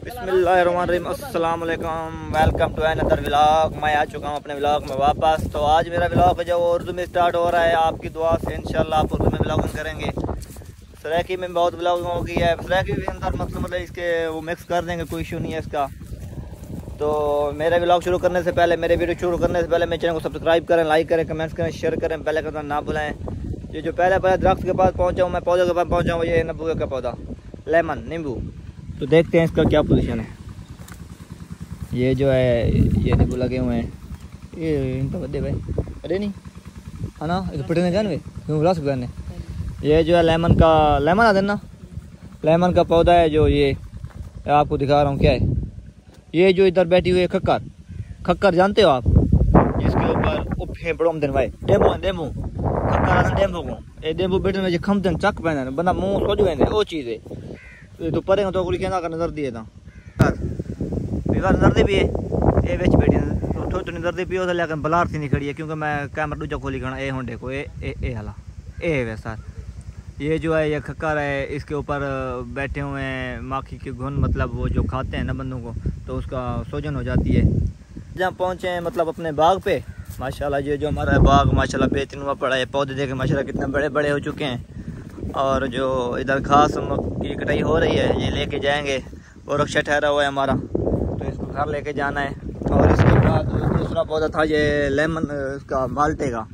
बिस्मिल्लाहिर्रहमानिर्रहीम, अस्सलाम वालेकुम, वेलकम टू अनदर व्लॉग। मैं आ चुका हूँ अपने व्लॉग में वापस। तो आज मेरा व्लॉग जो उर्दू में स्टार्ट हो रहा है, आपकी दुआ से इंशाल्लाह आप उर्दू में व्लॉगिंग करेंगे। सराकी में बहुत व्लॉगिंग होगी है, सराकी के अंदर मतलब इसके वो मिक्स कर देंगे, कोई इशू नहीं है इसका। तो मेरा व्लॉग शुरू करने से पहले, मेरे वीडियो शुरू करने से पहले मेरे चैनल को सब्सक्राइब करें, लाइक करें, कमेंट्स करें, शेयर करें, बेल आइकन ना भुलाएं। ये जो पहले दरख्त के पास पहुँचा हूँ मैं, पौधे के पास पहुँचा हूँ, ये नींबू का पौधा, लेमन नींबू। तो देखते हैं इसका क्या पोजीशन है। ये जो है ये नींबू लगे हुए हैं, ये इनका बदे भाई अरे नहीं है ना, पटने जान क्यों बुला सकते हैं। ये जो है लेमन आ देना, लेमन का पौधा है जो ये आपको दिखा रहा हूँ क्या है। ये जो इधर बैठी हुई है खक्कर जानते हो आप, जिसके ऊपर फेंपड़ों दिन भाई डेमू खक्कर डेमू को ये डेमू बेटे में जो खमते चक पहने बंदा मुँह सोच वेंदे वो चीज़ है। तो परे तो कुड़ी कहना नजर दिए था नजर दी भी है ये बेच बैठी तो थोड़ी नजर दी पियो लेकिन बलार थी नहीं खड़ी है, क्योंकि मैं कैमरा दूजा खोली खड़ा ए होंडे को ए हला ए वैसा। ये जो है ये खक्कर है, इसके ऊपर बैठे हुए हैं माखी के घुन, मतलब वो जो खाते हैं ना बंदों को, तो उसका सोजन हो जाती है। जहाँ पहुँचे हैं मतलब अपने बाग पे, माशाल्लाह ये जो हमारा बाग माशाल्लाह बेहतरीन हुआ पड़ा है। पौधे देखे माशाल्लाह कितने बड़े बड़े हो चुके हैं। और जो इधर घास की कटाई हो रही है, ये लेके जाएंगे। और रक्षा ठहरा हुआ है हमारा, तो इसको घर लेके जाना है। और इसके बाद दूसरा पौधा था ये लेमन, इसका माल्टे का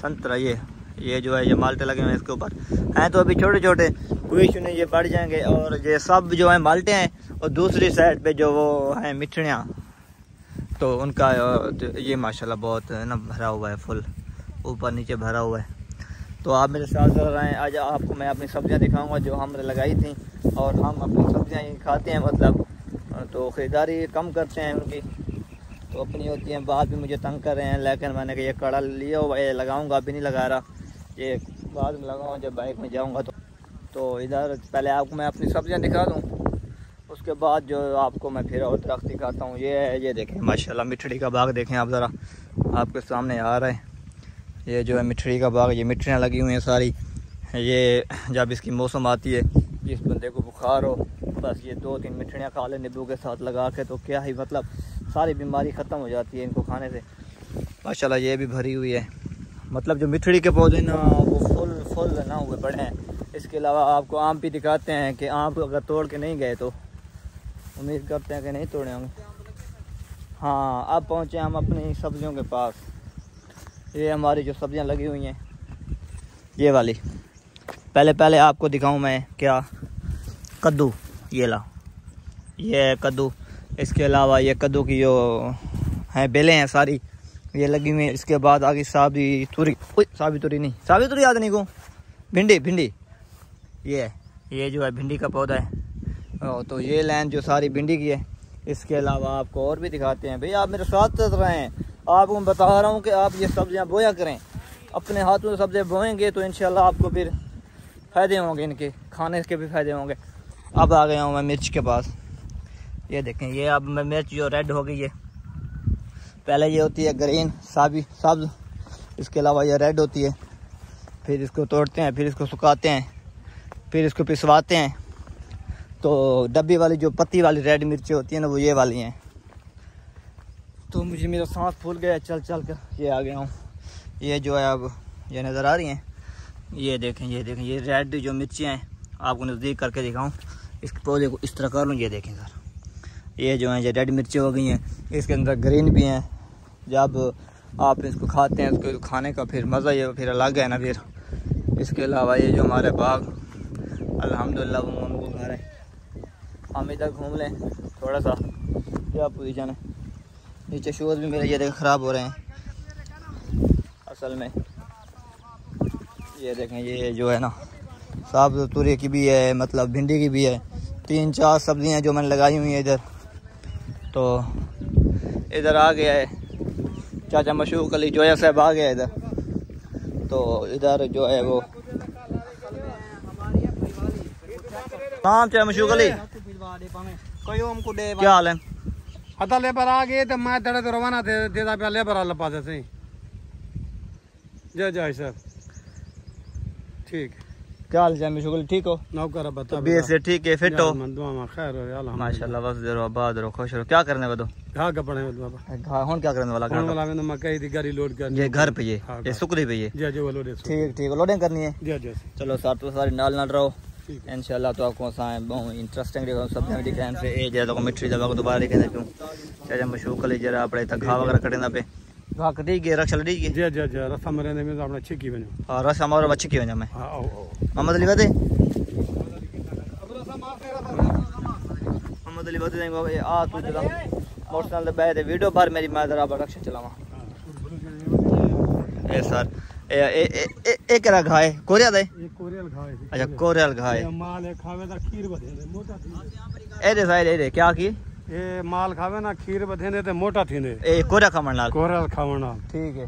संतरा, ये जो है ये माल्टे लगे हुए हैं इसके ऊपर हैं। तो अभी छोटे छोटे कोई इशू नहीं, ये बढ़ जाएंगे। और ये सब जो है माल्टे हैं, और दूसरी साइड पे जो वो हैं मिठड़ियाँ, तो उनका ये माशाल्लाह बहुत है ना भरा हुआ है, फुल ऊपर नीचे भरा हुआ है। तो आप मेरे साथ रहें, आज आपको मैं अपनी सब्जियां दिखाऊंगा जो हमने लगाई थी। और हम अपनी सब्जियां ही खाते हैं, मतलब तो ख़रीदारी कम करते हैं उनकी, तो अपनी होती हैं। बाद भी मुझे तंग कर रहे हैं, लेकिन मैंने कहा ये कड़ा लिया हुआ ये लगाऊंगा, अभी नहीं लगा रहा, ये बाद में लगाऊंगा जब बाइक में जाऊंगा। तो इधर पहले आपको मैं अपनी सब्जियां दिखा दूँ, उसके बाद जो आपको मैं फिर और दरख्त दिखाता हूँ। ये देखें माशाल्लाह मिठड़ी का बाग देखें आप ज़रा, आपके सामने आ रहा है। ये जो है मिठड़ी का बाग, ये मिठड़ियाँ लगी हुई हैं सारी। ये जब इसकी मौसम आती है, जिस बंदे को बुखार हो, बस ये 2-3 मिठड़ियाँ खा ले नींबू के साथ लगा के, तो क्या ही मतलब सारी बीमारी ख़त्म हो जाती है इनको खाने से। माशाल्लाह ये भी भरी हुई है, मतलब जो मिठड़ी के पौधे ना वो फुल ना हुए पड़े हैं। इसके अलावा आपको आम भी दिखाते हैं कि आम अगर तोड़ के नहीं गए तो उम्मीद करते हैं कि नहीं तोड़े होंगे। हाँ, अब पहुँचे हम अपनी सब्जियों के पास। ये हमारी जो सब्जियां लगी हुई हैं ये वाली, पहले आपको दिखाऊं मैं क्या, कद्दू, ये ला ये कद्दू। इसके अलावा ये कद्दू की जो हैं बेलें हैं सारी ये लगी हुई हैं। इसके बाद आगे साबी तुरी याद नहीं को, भिंडी ये जो है भिंडी का पौधा है। तो ये लाइन जो सारी भिंडी की है। इसके अलावा आपको और भी दिखाते हैं। भैया आप मेरे साथ रहें, आपको मैं बता रहा हूँ कि आप ये सब्जियाँ बोया करें, अपने हाथों से सब्जियाँ बोएंगे तो इंशाल्लाह आपको फिर फ़ायदे होंगे, इनके खाने के भी फ़ायदे होंगे। अब आ गया हूँ मैं मिर्च के पास। ये देखें, ये अब मिर्च जो रेड हो गई है, पहले ये होती है ग्रीन सब्ज़, इसके अलावा ये रेड होती है। फिर इसको तोड़ते हैं, फिर इसको सुखाते हैं, फिर इसको पिसवाते हैं। तो डब्बी वाली जो पत्ती वाली रेड मिर्ची होती है ना, वो ये वाली हैं। तो मुझे मेरा सांस फूल गया चल कर ये आ गया हूँ। ये जो है अब ये नज़र आ रही हैं, ये देखें ये रेड जो मिर्चियाँ हैं, आपको नज़दीक करके दिखाऊँ। इस पौधे को इस तरह कर लूँ, ये देखें सर, ये जो हैं ये रेड मिर्ची हो गई हैं। इसके अंदर ग्रीन भी हैं। जब आप इसको खाते हैं, उसको खाने का फिर मज़ा ये फिर अलग है ना फिर। इसके अलावा ये जो हमारे बाग अल्हम्दुलिल्लाह वो हमको घर है, हम इधर घूम लें थोड़ा सा, क्या पोजीशन है। नीचे शूज़ भी मेरे ये देखें ख़राब हो रहे हैं असल में। ये देखें ये जो है ना साब तुरे की भी है, मतलब भिंडी की भी है। 3-4 सब्जियां जो मैंने लगाई हुई हैं इधर। तो इधर आ गया है चाचा मशहूर अली जोया साहब आ गया इधर। तो इधर जो है वो नाम चाचा मशहूर अली, क्या हाल है? हता लेबर आ गए तो मैं तड़े तो रवाना थे देदा पे लेबर आला पास से जय सर ठीक क्या हाल चाल मिशुल? ठीक हो? नौकर बता बी से ठीक है, फिट हो? खैर हो माशाल्लाह, बस देरो आबाद रहो, खुश रहो। क्या करने वाले? घा कपड़े बाबा हुन क्या करने वाला? वाला में मकई दी गाड़ी लोड कर ये घर पे ये सुकरी पे ये ठीक ठीक लोडिंग करनी है। चलो साथ तो सारी नाल नाल रहो इंशाल्लाह। तो आपको बहुत इंटरेस्टिंग सब दिखाएं से ए जे तो मिठरी जगह को दोबारा दिखाते क्यों चाहे मशहूर कले जरा अपने तक घा वगैरह कटेंदा पे घा कटी के रख लड़ी के जी जी जी रसा मरे में अपना छिकी बनो। हां रसा मारो बच्ची की वना मैं। हां आओ मोहम्मद अली बदे मोहम्मद अली बदे देंगे आ तू जरा मोटरसाइकिल पे बैठे वीडियो पर मेरी मैं जरा रक्षा चलावा ए सर ए केरा घा है कोरिया दे ये कोरियल घा है। अच्छा कोरियल घा है माल खावे दा खीर बदे मोटा थी ए दे साइड ए क्या की ए माल खावे ना खीर बधेंदे ते मोटा थींदे ए कोरिया खावण नाल कोरियल खावण नाल ठीक है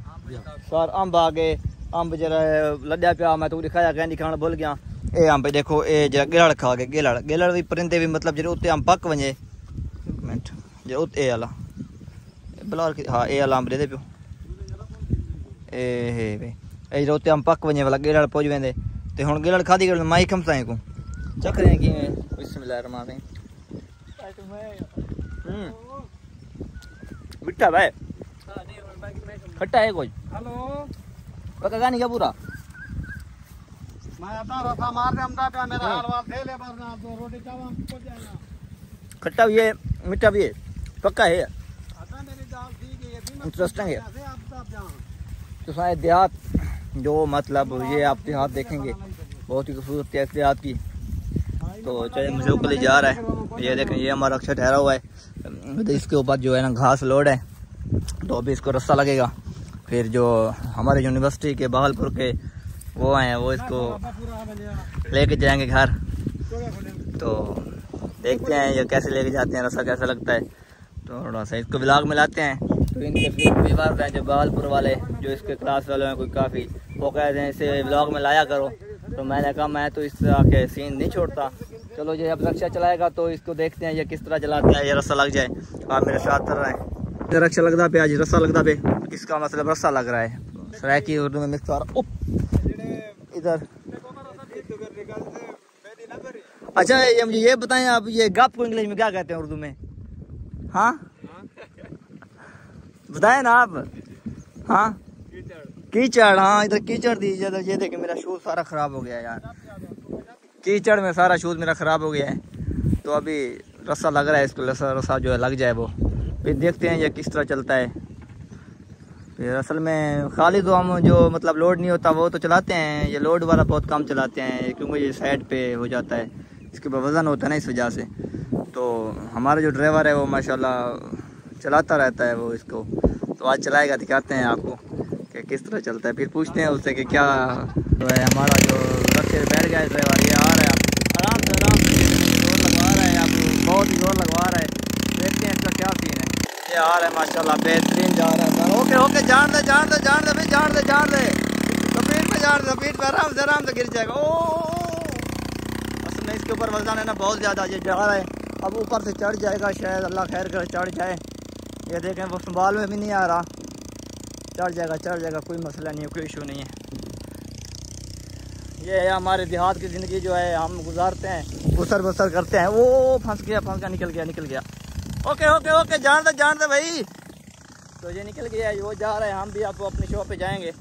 सर। अंब आ गए अंब जरा लड्या पिया मैं तो दिखाया कैंडी खाण भूल गया। ए अंब देखो ए जरा गिलड़ खा गए गिलड़ भी परिंदे भी मतलब जरे उत्ते अंब पक वने मिनट जे उत्ते ए वाला बलार हां ए वाला अंब दे पियो ए हे वे ए जो उत्ते अंब पक वने वाला गिलड़ पहुंच वेंदे ते हुन गिलड़ खादी गल माई खमसाए को चकरे की बिस्मिल्लाह रहमान रहीम मिठा भाई खट्टा है कोई हेलो पका गानी क्या पूरा मैं आता रसा मार दे हमदा पे मेरा हाल वाल थे ले बरना तो रोटी चावल हो जाएगा। खट्टा भी है मीठा भी है पक्का है आता मेरी दाल ठीक है ये इंटरेस्टिंग है। तो शायद देहात जो मतलब ये आप देहात देखेंगे बहुत ही खूबसूरत है देहात की। तो चाहे मुझे कल जा रहा है ये देखें ये हमारा अक्षर ठहरा हुआ है इसके ऊपर जो है ना घास लोड है तो अभी इसको रास्ता लगेगा। फिर जो हमारे यूनिवर्सिटी के बहालपुर के वो हैं वो इसको लेके जाएंगे घर। तो देखते हैं ये कैसे लेके जाते हैं रास्ता कैसा लगता है तो थोड़ा सा इसको ब्लॉग में लाते हैं। तो इनके व्यूअर्स हैं जो बहालपुर वाले जो इसके क्लास वाले हैं कोई काफ़ी वो कहते हैं इसे ब्लॉग में लाया करो। तो मैंने कहा मैं तो इस तरह के सीन नहीं छोड़ता। चलो ये अब रक्षा चलाएगा तो इसको देखते हैं ये किस तरह चलाता है। ये रस्सा लग जाए आप मेरे साथ कर रहे हैं रक्षा लगता पे आज रस्सा लगता पे इसका मतलब रस्सा लग रहा है सराइकी उर्दू में मिक्स इधर। अच्छा ये मुझे ये बताएं आप ये गप को इंग्लिश में क्या कहते हैं उर्दू में? हाँ बताएं ना आप। हाँ कीचड़ हाँ इधर कीचड़ दी ये देखे मेरा शूज सारा खराब हो गया यार कीचड़ में सारा शूज मेरा खराब हो गया है। तो अभी रस्सा लग रहा है इसको रस्सा जो है लग जाए वो फिर देखते हैं ये किस तरह चलता है। फिर असल में खाली तो हम जो मतलब लोड नहीं होता वो तो चलाते हैं ये लोड वाला बहुत कम चलाते हैं क्योंकि ये साइड पे हो जाता है इसके ऊपर वज़न होता है ना इस वजह से। तो हमारा जो ड्राइवर है वो माशाल्लाह चलाता रहता है वो इसको तो आज चलाएगा दिखाते हैं आपको कि किस तरह चलता है। फिर पूछते हैं उससे कि क्या तो है हमारा जो रस्ते बैठ गया है ड्राइवर ये आ रहा है आराम से जोर लगवा रहा है आपको बहुत ही जोर लगवा रहा है। देखते हैं इसका क्या सीन है। ये आ रहा है माशाल्लाह बेहतरीन जा रहा है सर। ओके ओके जान दे भाई जान दे स्पीड पे आराम से गिर जाएगा। ओ असल में इसके ऊपर वजन है ना बहुत ज़्यादा ये जा रहा है अब ऊपर से चढ़ जाएगा शायद अल्लाह खैर करे चढ़ जाए। ये देखें वो संभाल में भी नहीं आ रहा चढ़ जाएगा कोई मसला नहीं है कोई इशू नहीं है। ये है हमारे देहात की ज़िंदगी जो है हम गुजारते हैं गुसर करते हैं। वो फंस गया निकल गया। ओके जान दे भाई। तो ये निकल गया वो जा रहा है हम भी आपको अपनी शॉप पे जाएंगे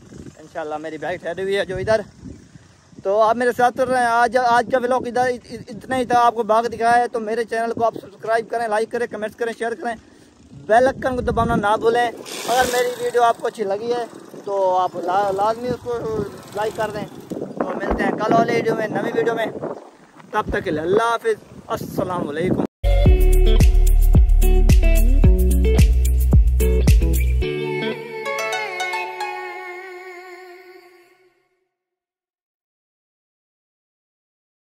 इंशाल्लाह। मेरी बाइक ठहरी हुई है जो इधर तो आप मेरे साथ चल रहे हैं। आज का व्लॉग इधर इतना ही था आपको बाग दिखाया है। तो मेरे चैनल को आप सब्सक्राइब करें लाइक करें कमेंट्स करें शेयर करें बेल आइकन को दबाना ना भूलें। अगर मेरी वीडियो आपको अच्छी लगी है तो आप लाजमी उसको लाइक कर दें। तो मिलते हैं कल वाले वीडियो में नई वीडियो में तब तक के लिए अल्लाह हाफिज़ अस्सलाम वालेकुम।